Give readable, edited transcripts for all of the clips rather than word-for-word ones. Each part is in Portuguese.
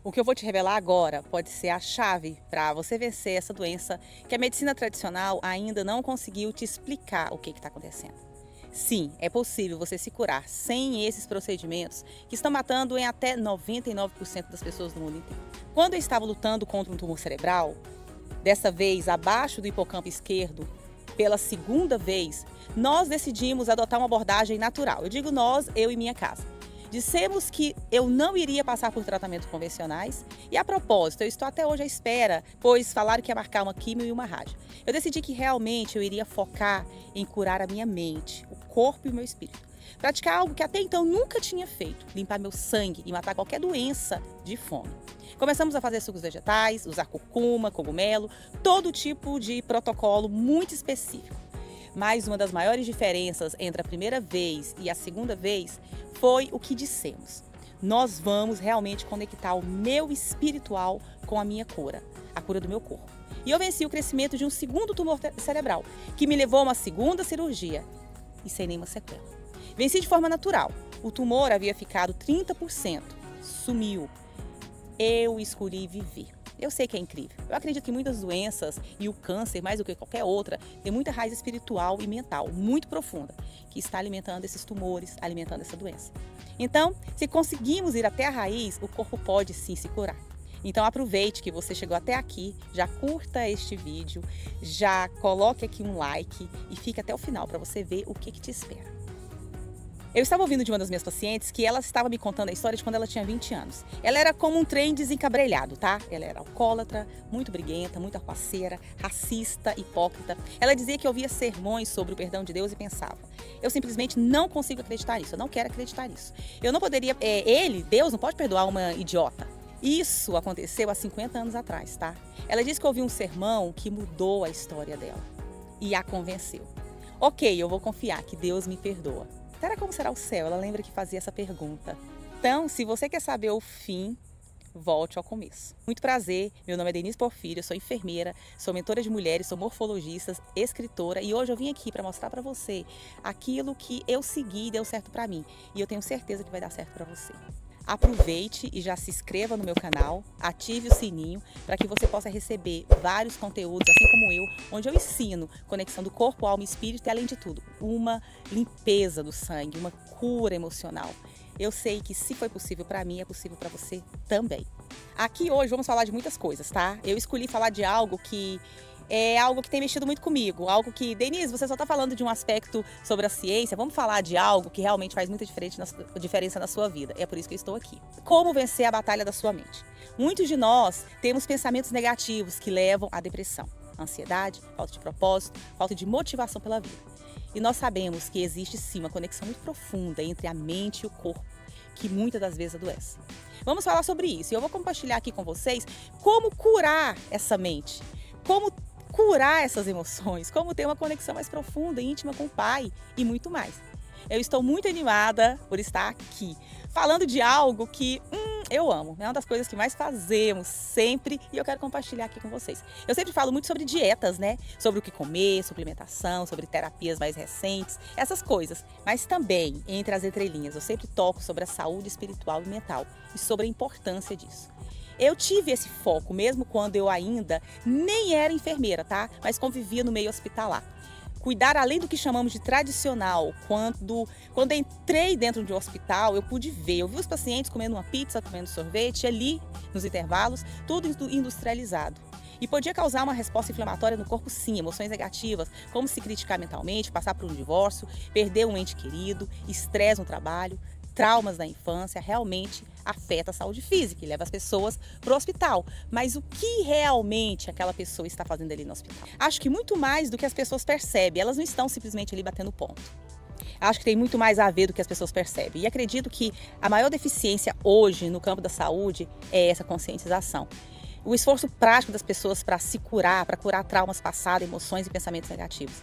O que eu vou te revelar agora pode ser a chave para você vencer essa doença que a medicina tradicional ainda não conseguiu te explicar o que está acontecendo. Sim, é possível você se curar sem esses procedimentos que estão matando em até 99% das pessoas do mundo inteiro. Quando eu estava lutando contra um tumor cerebral, dessa vez abaixo do hipocampo esquerdo, pela segunda vez, nós decidimos adotar uma abordagem natural. Eu digo nós, eu e minha casa. Dissemos que eu não iria passar por tratamentos convencionais e, a propósito, eu estou até hoje à espera, pois falaram que ia marcar uma quimio e uma rádio. Eu decidi que realmente eu iria focar em curar a minha mente, o corpo e o meu espírito. Praticar algo que até então nunca tinha feito, limpar meu sangue e matar qualquer doença de fome. Começamos a fazer sucos vegetais, usar curcuma, cogumelo, todo tipo de protocolo muito específico. Mas uma das maiores diferenças entre a primeira vez e a segunda vez foi o que dissemos. Nós vamos realmente conectar o meu espiritual com a minha cura, a cura do meu corpo. E eu venci o crescimento de um segundo tumor cerebral, que me levou a uma segunda cirurgia e sem nenhuma sequela. Venci de forma natural. O tumor havia ficado 30%, sumiu. Eu escolhi viver. Eu sei que é incrível. Eu acredito que muitas doenças e o câncer, mais do que qualquer outra, tem muita raiz espiritual e mental muito profunda, que está alimentando esses tumores, alimentando essa doença. Então, se conseguimos ir até a raiz, o corpo pode sim se curar. Então aproveite que você chegou até aqui, já curta este vídeo, já coloque aqui um like e fique até o final para você ver o que te espera. Eu estava ouvindo de uma das minhas pacientes que ela estava me contando a história de quando ela tinha 20 anos. Ela era como um trem desencabrelhado, tá? Ela era alcoólatra, muito briguenta, muito arruaceira, racista, hipócrita. Ela dizia que ouvia sermões sobre o perdão de Deus e pensava: eu simplesmente não consigo acreditar nisso, eu não quero acreditar nisso. Eu não poderia, Deus não pode perdoar uma idiota. Isso aconteceu há 50 anos atrás, tá? Ela disse que ouviu um sermão que mudou a história dela e a convenceu. Ok, eu vou confiar que Deus me perdoa. Será como será o céu? Ela lembra que fazia essa pergunta. Então, se você quer saber o fim, volte ao começo. Muito prazer, meu nome é Denise Porfírio, eu sou enfermeira, sou mentora de mulheres, sou morfologista, escritora e hoje eu vim aqui para mostrar para você aquilo que eu segui e deu certo para mim. E eu tenho certeza que vai dar certo para você. Aproveite e já se inscreva no meu canal, ative o sininho para que você possa receber vários conteúdos, assim como eu, onde eu ensino conexão do corpo, alma e espírito e, além de tudo, uma limpeza do sangue, uma cura emocional. Eu sei que se foi possível para mim, é possível para você também. Aqui hoje vamos falar de muitas coisas, tá? Eu escolhi falar de algo que é algo que tem mexido muito comigo, algo que, Denise, você só está falando de um aspecto sobre a ciência, vamos falar de algo que realmente faz muita diferença na sua vida. É por isso que eu estou aqui. Como vencer a batalha da sua mente? Muitos de nós temos pensamentos negativos que levam à depressão, ansiedade, falta de propósito, falta de motivação pela vida. E nós sabemos que existe sim uma conexão muito profunda entre a mente e o corpo, que muitas das vezes adoece. Vamos falar sobre isso e eu vou compartilhar aqui com vocês como curar essa mente, como curar essas emoções, como ter uma conexão mais profunda e íntima com o Pai e muito mais. Eu estou muito animada por estar aqui, falando de algo que eu amo. É uma das coisas que mais fazemos sempre e eu quero compartilhar aqui com vocês. Eu sempre falo muito sobre dietas, né? Sobre o que comer, suplementação, sobre terapias mais recentes, essas coisas. Mas também, entre as entrelinhas, eu sempre toco sobre a saúde espiritual e mental e sobre a importância disso. Eu tive esse foco mesmo quando eu ainda nem era enfermeira, tá? Mas convivia no meio hospitalar. Cuidar além do que chamamos de tradicional. Quando entrei dentro de um hospital, eu pude ver. Eu vi os pacientes comendo uma pizza, comendo sorvete, ali nos intervalos, tudo industrializado. E podia causar uma resposta inflamatória no corpo sim, emoções negativas, como se criticar mentalmente, passar por um divórcio, perder um ente querido, estresse no trabalho, traumas da infância, realmente afeta a saúde física e leva as pessoas para o hospital. Mas o que realmente aquela pessoa está fazendo ali no hospital? Acho que muito mais do que as pessoas percebem, elas não estão simplesmente ali batendo ponto. Acho que tem muito mais a ver do que as pessoas percebem. E acredito que a maior deficiência hoje no campo da saúde é essa conscientização. O esforço prático das pessoas para se curar, para curar traumas passados, emoções e pensamentos negativos.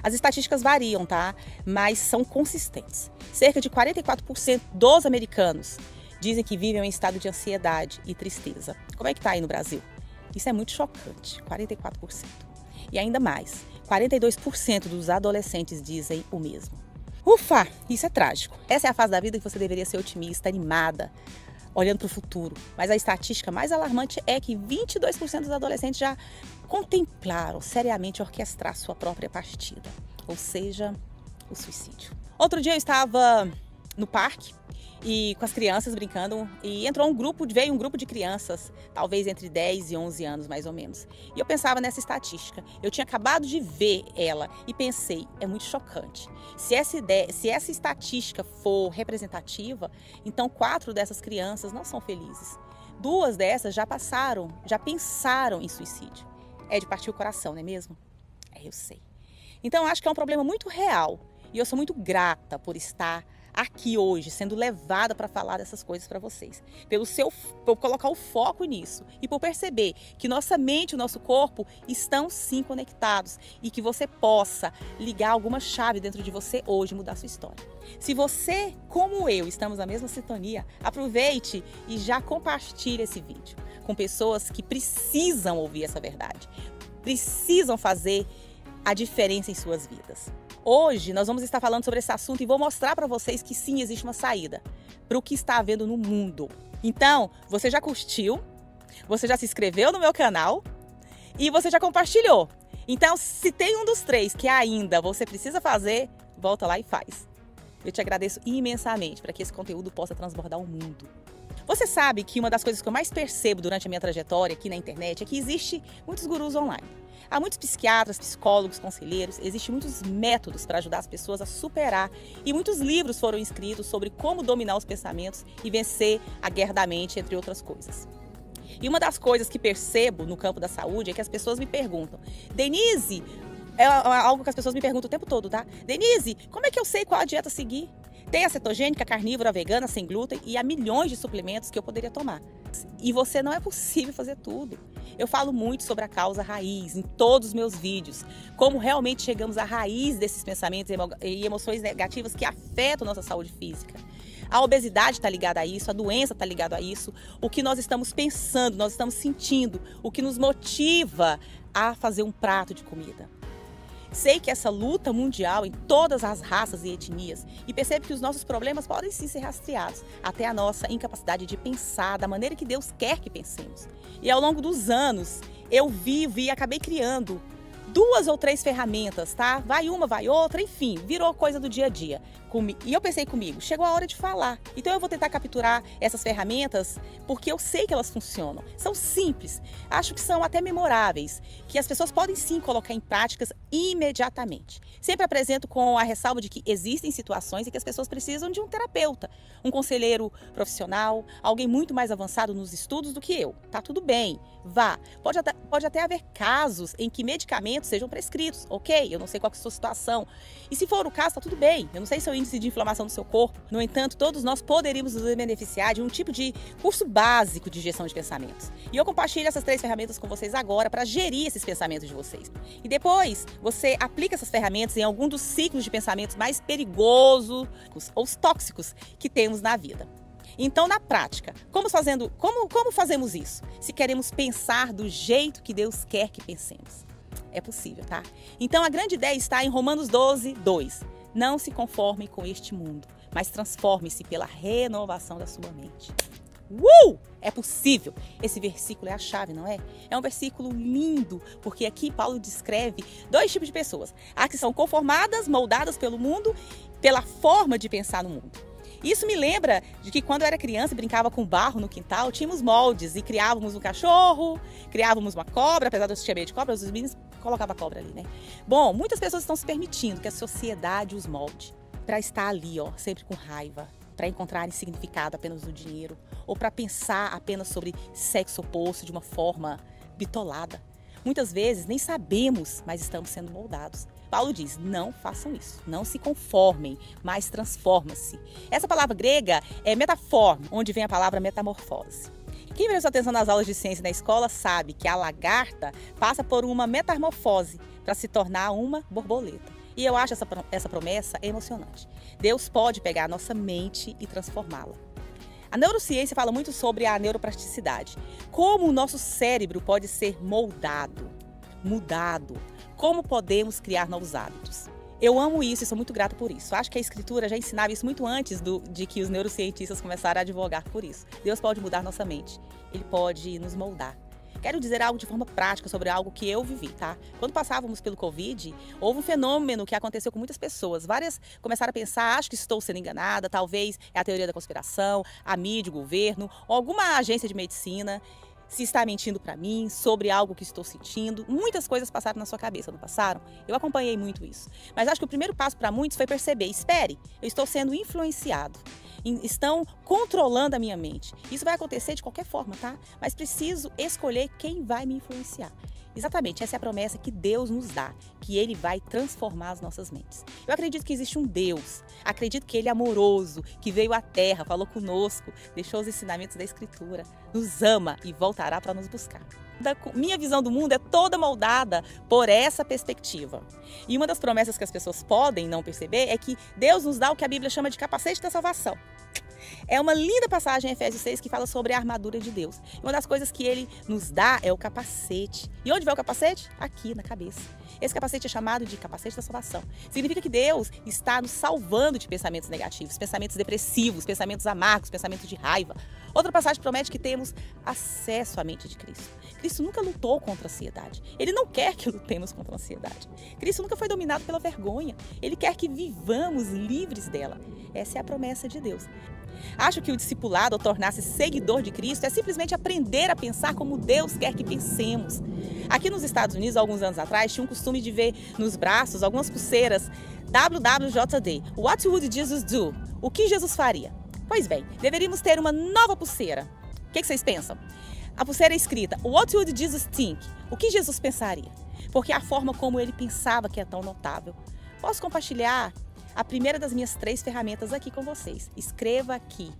As estatísticas variam, tá? Mas são consistentes. Cerca de 44% dos americanos dizem que vivem em estado de ansiedade e tristeza. Como é que tá aí no Brasil? Isso é muito chocante, 44%. E ainda mais, 42% dos adolescentes dizem o mesmo. Ufa, isso é trágico. Essa é a fase da vida que você deveria ser otimista, animada. olhando para o futuro. Mas a estatística mais alarmante é que 22% dos adolescentes já contemplaram seriamente orquestrar sua própria partida, ou seja, o suicídio. Outro dia eu estava no parque e com as crianças brincando e veio um grupo de crianças, talvez entre 10 e 11 anos mais ou menos. E eu pensava nessa estatística. Eu tinha acabado de ver ela e pensei, é muito chocante. Se essa estatística for representativa, então 4 dessas crianças não são felizes. 2 dessas já pensaram em suicídio. É de partir o coração, não é mesmo? Eu sei. Então eu acho que é um problema muito real e eu sou muito grata por estar aqui hoje, sendo levada para falar dessas coisas para vocês. Por colocar o foco nisso e por perceber que nossa mente e o nosso corpo estão sim conectados e que você possa ligar alguma chave dentro de você hoje e mudar a sua história. Se você, como eu, estamos na mesma sintonia, aproveite e já compartilhe esse vídeo com pessoas que precisam ouvir essa verdade, precisam fazer a diferença em suas vidas. Hoje nós vamos estar falando sobre esse assunto e vou mostrar para vocês que sim, existe uma saída para o que está havendo no mundo. Então, você já curtiu, você já se inscreveu no meu canal e você já compartilhou. Então, se tem um dos 3 que ainda você precisa fazer, volta lá e faz. Eu te agradeço imensamente para que esse conteúdo possa transbordar o mundo. Você sabe que uma das coisas que eu mais percebo durante a minha trajetória aqui na internet é que existe muitos gurus online. Há muitos psiquiatras, psicólogos, conselheiros, existem muitos métodos para ajudar as pessoas a superar e muitos livros foram escritos sobre como dominar os pensamentos e vencer a guerra da mente, entre outras coisas. E uma das coisas que percebo no campo da saúde é que as pessoas me perguntam, Denise, é algo que as pessoas me perguntam o tempo todo, tá? Denise, como é que eu sei qual a dieta seguir? Tem a cetogênica, carnívora, vegana, sem glúten e há milhões de suplementos que eu poderia tomar. E você não é possível fazer tudo. Eu falo muito sobre a causa raiz em todos os meus vídeos, como realmente chegamos à raiz desses pensamentos e emoções negativas que afetam nossa saúde física. A obesidade está ligada a isso, a doença está ligada a isso, o que nós estamos pensando, nós estamos sentindo, o que nos motiva a fazer um prato de comida. Sei que essa luta mundial em todas as raças e etnias e percebo que os nossos problemas podem sim ser rastreados até a nossa incapacidade de pensar da maneira que Deus quer que pensemos. E ao longo dos anos eu vivo e acabei criando 2 ou 3 ferramentas, tá? Vai uma, vai outra, enfim, virou coisa do dia a dia. E eu pensei comigo, chegou a hora de falar. Então eu vou tentar capturar essas ferramentas porque eu sei que elas funcionam. São simples, acho que são até memoráveis, que as pessoas podem sim colocar em práticas imediatamente. Sempre apresento com a ressalva de que existem situações em que as pessoas precisam de um terapeuta, um conselheiro profissional, alguém muito mais avançado nos estudos do que eu. Tá tudo bem, vá. Pode até haver casos em que medicamentos sejam prescritos, ok? Eu não sei qual é a sua situação. E se for o caso, tá tudo bem. Eu não sei se é o índice de inflamação do seu corpo. No entanto, todos nós poderíamos nos beneficiar de um tipo de curso básico de gestão de pensamentos. E eu compartilho essas 3 ferramentas com vocês agora para gerir esses pensamentos de vocês. E depois, você aplica essas ferramentas em algum dos ciclos de pensamentos mais perigosos ou tóxicos que temos na vida. Então, na prática, como fazemos isso? Se queremos pensar do jeito que Deus quer que pensemos. É possível, tá? Então, a grande ideia está em Romanos 12, 2. Não se conforme com este mundo, mas transforme-se pela renovação da sua mente. É possível! Esse versículo é a chave, não é? É um versículo lindo, porque aqui Paulo descreve 2 tipos de pessoas. As que são conformadas, moldadas pelo mundo, pela forma de pensar no mundo. Isso me lembra de que quando eu era criança e brincava com barro no quintal, tínhamos moldes e criávamos um cachorro, criávamos uma cobra, apesar de eu ter medo de cobra, os meninos colocavam a cobra ali, né? Bom, muitas pessoas estão se permitindo que a sociedade os molde para estar ali, ó, sempre com raiva, para encontrarem significado apenas no dinheiro ou para pensar apenas sobre sexo oposto de uma forma bitolada. Muitas vezes nem sabemos, mas estamos sendo moldados. Paulo diz, não façam isso, não se conformem, mas transformem-se. Essa palavra grega é metaforma, onde vem a palavra metamorfose. Quem prestou atenção nas aulas de ciência na escola sabe que a lagarta passa por uma metamorfose para se tornar uma borboleta. E eu acho essa promessa emocionante. Deus pode pegar a nossa mente e transformá-la. A neurociência fala muito sobre a neuroplasticidade. Como o nosso cérebro pode ser moldado, mudado. Como podemos criar novos hábitos. Eu amo isso e sou muito grata por isso. Acho que a Escritura já ensinava isso muito antes de que os neurocientistas começaram a advogar por isso. Deus pode mudar nossa mente, Ele pode nos moldar. Quero dizer algo de forma prática sobre algo que eu vivi, tá? Quando passávamos pelo Covid, houve um fenômeno que aconteceu com muitas pessoas. Várias começaram a pensar, acho que estou sendo enganada, talvez é a teoria da conspiração, a mídia, o governo, ou alguma agência de medicina se está mentindo para mim sobre algo que estou sentindo. Muitas coisas passaram na sua cabeça, não passaram? Eu acompanhei muito isso. Mas acho que o primeiro passo para muitos foi perceber, espere, eu estou sendo influenciado. Estão controlando a minha mente. Isso vai acontecer de qualquer forma, tá? Mas preciso escolher quem vai me influenciar. Exatamente, essa é a promessa que Deus nos dá, que Ele vai transformar as nossas mentes. Eu acredito que existe um Deus, acredito que Ele é amoroso, que veio à Terra, falou conosco, deixou os ensinamentos da Escritura, nos ama e voltará para nos buscar. Minha visão do mundo é toda moldada por essa perspectiva. E uma das promessas que as pessoas podem não perceber é que Deus nos dá o que a Bíblia chama de capacete da salvação. É uma linda passagem em Efésios 6 que fala sobre a armadura de Deus. E uma das coisas que Ele nos dá é o capacete. E onde vai o capacete? Aqui, na cabeça. Esse capacete é chamado de capacete da salvação. Significa que Deus está nos salvando de pensamentos negativos, pensamentos depressivos, pensamentos amargos, pensamentos de raiva. Outra passagem promete que temos acesso à mente de Cristo. Cristo nunca lutou contra a ansiedade. Ele não quer que lutemos contra a ansiedade. Cristo nunca foi dominado pela vergonha. Ele quer que vivamos livres dela. Essa é a promessa de Deus. Acho que o discipulado, ao tornar-se seguidor de Cristo, é simplesmente aprender a pensar como Deus quer que pensemos. Aqui nos Estados Unidos, alguns anos atrás, tinha um costume de ver nos braços algumas pulseiras WWJD. What would Jesus do? O que Jesus faria? Pois bem, deveríamos ter uma nova pulseira. O que vocês pensam? A pulseira é escrita What would Jesus think? O que Jesus pensaria? Porque a forma como ele pensava que é tão notável. Posso compartilhar a primeira das minhas 3 ferramentas aqui com vocês. Escreva aqui.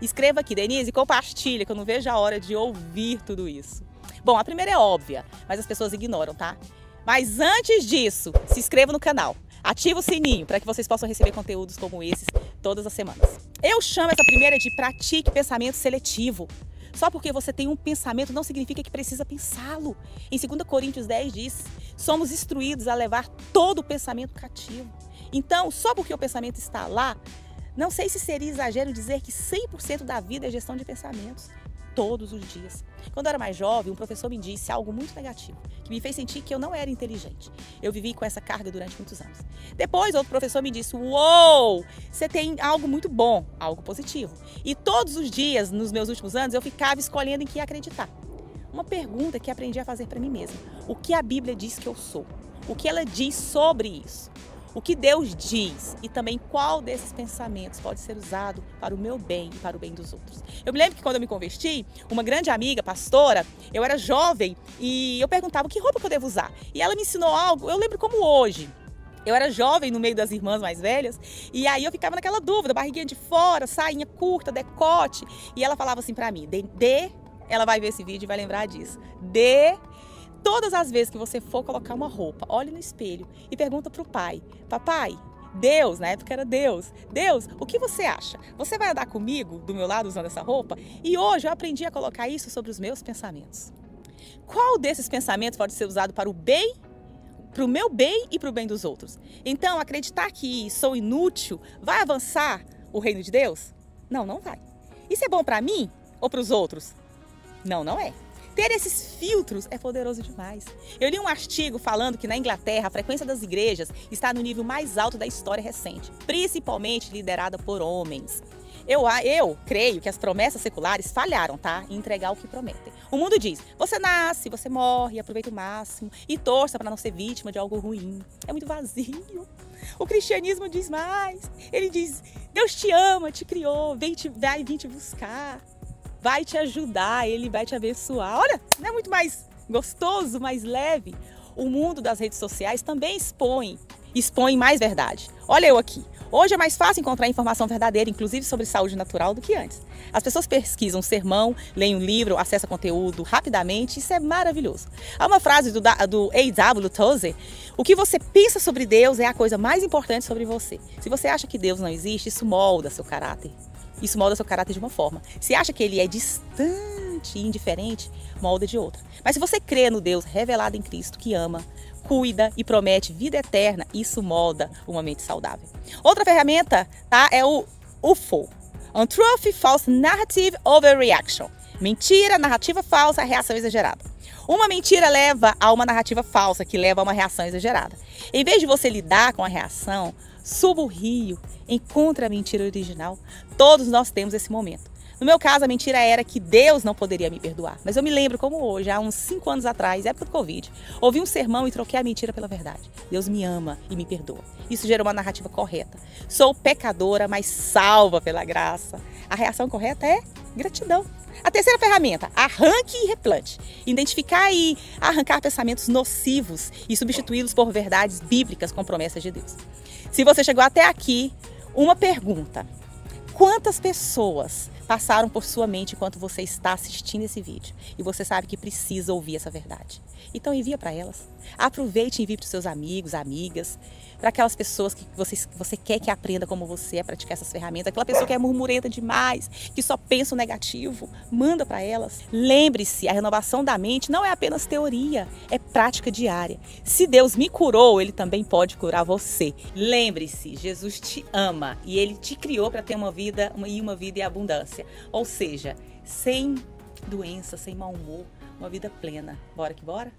Escreva aqui, Denise, e compartilha, que eu não vejo a hora de ouvir tudo isso. Bom, a primeira é óbvia, mas as pessoas ignoram, tá? Mas antes disso, se inscreva no canal. Ativa o sininho para que vocês possam receber conteúdos como esses todas as semanas. Eu chamo essa primeira de pratique pensamento seletivo. Só porque você tem um pensamento não significa que precisa pensá-lo. Em 2 Coríntios 10 diz, somos instruídos a levar todo o pensamento cativo. Então, só porque o pensamento está lá, não sei se seria exagero dizer que 100% da vida é gestão de pensamentos, todos os dias. Quando eu era mais jovem, um professor me disse algo muito negativo, que me fez sentir que eu não era inteligente. Eu vivi com essa carga durante muitos anos. Depois, outro professor me disse, uou, você tem algo muito bom, algo positivo. E todos os dias, nos meus últimos anos, eu ficava escolhendo em que acreditar. Uma pergunta que aprendi a fazer para mim mesma. O que a Bíblia diz que eu sou? O que ela diz sobre isso? O que Deus diz e também qual desses pensamentos pode ser usado para o meu bem e para o bem dos outros. Eu me lembro que quando eu me converti, uma grande amiga, pastora, eu era jovem e eu perguntava que roupa que eu devo usar. E ela me ensinou algo, eu lembro como hoje. Eu era jovem no meio das irmãs mais velhas e aí eu ficava naquela dúvida, barriguinha de fora, sainha curta, decote. E ela falava assim pra mim, ela vai ver esse vídeo e vai lembrar disso. Todas as vezes que você for colocar uma roupa, olhe no espelho e pergunta para o pai, papai, Deus, na época era Deus, o que você acha? Você vai andar comigo, do meu lado, usando essa roupa? E hoje eu aprendi a colocar isso sobre os meus pensamentos. Qual desses pensamentos pode ser usado para o bem, para o meu bem e para o bem dos outros? Então, acreditar que sou inútil vai avançar o reino de Deus? Não, não vai. Isso é bom para mim ou para os outros? Não, não é. Ter esses filtros é poderoso demais. Eu li um artigo falando que na Inglaterra a frequência das igrejas está no nível mais alto da história recente, principalmente liderada por homens. Eu creio que as promessas seculares falharam, tá? Em entregar o que prometem. O mundo diz, você nasce, você morre, aproveita o máximo e torça para não ser vítima de algo ruim. É muito vazio. O cristianismo diz mais. Ele diz, Deus te ama, te criou, vai vir te buscar. Vai te ajudar, Ele vai te abençoar. Olha, não é muito mais gostoso, mais leve? O mundo das redes sociais também expõe mais verdade. Olha eu aqui. Hoje é mais fácil encontrar informação verdadeira, inclusive sobre saúde natural, do que antes. As pessoas pesquisam sermão, leem um livro, acessam conteúdo rapidamente. Isso é maravilhoso. Há uma frase do A.W. Tozer: o que você pensa sobre Deus é a coisa mais importante sobre você. Se você acha que Deus não existe, isso molda seu caráter. Isso molda seu caráter de uma forma. Se acha que ele é distante distante e indiferente, molda de outra. Mas se você crê no Deus revelado em Cristo, que ama, cuida e promete vida eterna, isso molda uma mente saudável. Outra ferramenta, tá, é o UFO. Untruth, False Narrative Overreaction. Mentira, narrativa falsa, reação exagerada. Uma mentira leva a uma narrativa falsa, que leva a uma reação exagerada. Em vez de você lidar com a reação, suba o rio, encontre a mentira original. Todos nós temos esse momento. No meu caso, a mentira era que Deus não poderia me perdoar. Mas eu me lembro como hoje, há uns 5 anos atrás, época do Covid, ouvi um sermão e troquei a mentira pela verdade. Deus me ama e me perdoa. Isso gerou uma narrativa correta. Sou pecadora, mas salva pela graça. A reação correta é gratidão. A terceira ferramenta, arranque e replante. Identificar e arrancar pensamentos nocivos e substituí-los por verdades bíblicas com promessas de Deus. Se você chegou até aqui, uma pergunta. Quantas pessoas passaram por sua mente enquanto você está assistindo esse vídeo e você sabe que precisa ouvir essa verdade? Então envia para elas. Aproveite e envie para os seus amigos, amigas, para aquelas pessoas que você quer que aprenda como você a praticar essas ferramentas, aquela pessoa que é murmurenta demais, que só pensa o negativo, manda para elas. Lembre-se, a renovação da mente não é apenas teoria, é prática diária. Se Deus me curou, Ele também pode curar você. Lembre-se, Jesus te ama e Ele te criou para ter uma vida em abundância, ou seja, sem doença, sem mau humor, uma vida plena. Bora que bora?